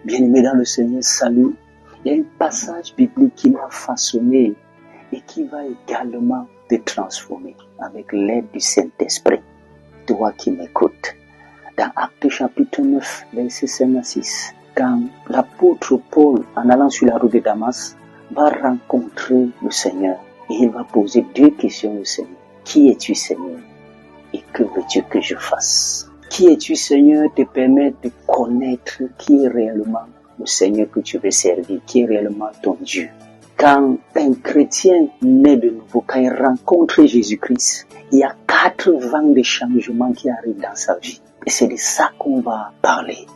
Bien-aimé dans le Seigneur, salut. Il y a un passage biblique qui m'a façonné et qui va également te transformer avec l'aide du Saint-Esprit. Toi qui m'écoutes. Dans Actes chapitre 9, verset 5 à 6, quand l'apôtre Paul, en allant sur la route de Damas, va rencontrer le Seigneur et il va poser 2 questions au Seigneur. Qui es-tu, Seigneur? Et que veux-tu que je fasse? Qui es-tu, Seigneur, te permet de connaître qui est réellement le Seigneur que tu veux servir, qui est réellement ton Dieu. Quand un chrétien naît de nouveau, quand il rencontre Jésus-Christ, il y a 4 vents de changement qui arrivent dans sa vie. Et c'est de ça qu'on va parler.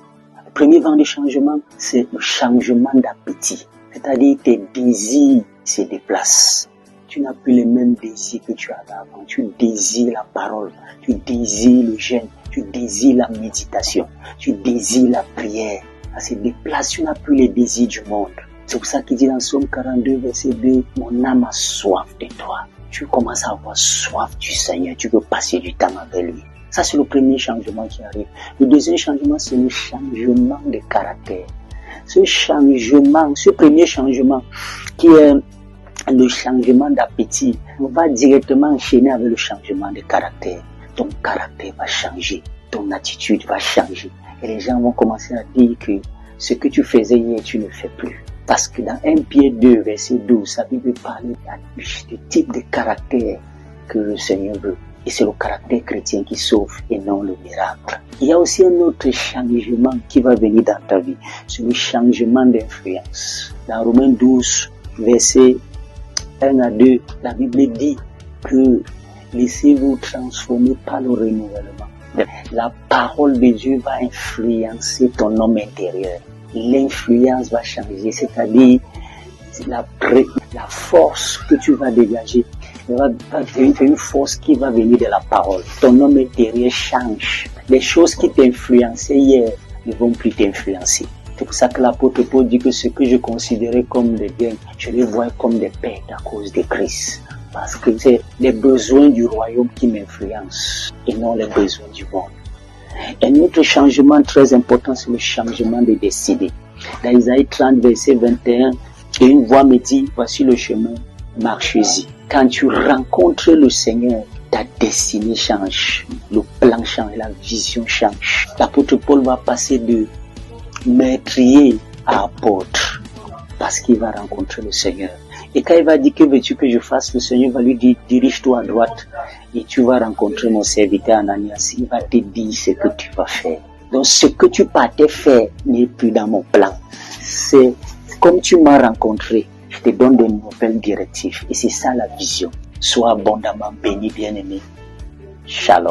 Le premier vent de changement, c'est le changement d'appétit. C'est-à-dire tes désirs se déplacent. Tu n'as plus les mêmes désirs que tu avais avant. Tu désires la parole, tu désires le jeûne, tu désires la méditation, tu désires la prière. Ça se déplace, tu n'as plus les désirs du monde. C'est pour ça qu'il dit dans Psaume 42, verset 2, « Mon âme a soif de toi ». Tu commences à avoir soif du Seigneur, tu veux passer du temps avec lui. Ça, c'est le premier changement qui arrive. Le deuxième changement, c'est le changement de caractère. Ce premier changement, qui est le changement d'appétit, on va directement enchaîner avec le changement de caractère. Ton caractère va changer, ton attitude va changer. Et les gens vont commencer à dire que ce que tu faisais hier, tu ne fais plus. Parce que dans 1 Pierre 2, verset 12, ça veut parler du type de caractère que le Seigneur veut. Et c'est le caractère chrétien qui sauve et non le miracle. Il y a aussi un autre changement qui va venir dans ta vie. C'est le changement d'influence. Dans Romains 12, verset 1 à 2, la Bible dit que laissez-vous transformer par le renouvellement. La parole de Dieu va influencer ton homme intérieur. L'influence va changer, c'est-à-dire la force que tu vas dégager va devenir une force qui va venir de la parole. Ton homme intérieur change. Les choses qui t'influençaient hier ne vont plus t'influencer. C'est pour ça que l'apôtre Paul dit que ce que je considérais comme des biens, je les vois comme des pertes à cause de Christ. Parce que c'est les besoins du royaume qui m'influencent et non les besoins du monde. Un autre changement très important, c'est le changement de destinée. Dans Isaïe 30, verset 21, et une voix me dit, voici le chemin, marchez-y. Quand tu rencontres le Seigneur, ta destinée change, le plan change, la vision change. L'apôtre Paul va passer de meurtrier à apôtre parce qu'il va rencontrer le Seigneur. Et quand il va dire que veux-tu que je fasse, le Seigneur va lui dire dirige-toi à droite et tu vas rencontrer mon serviteur Ananias. Il va te dire ce que tu vas faire. Donc ce que tu partais faire n'est plus dans mon plan. C'est comme tu m'as rencontré, je te donne de nouvelles directives. Et c'est ça la vision. Sois abondamment béni, bien-aimé. Shalom.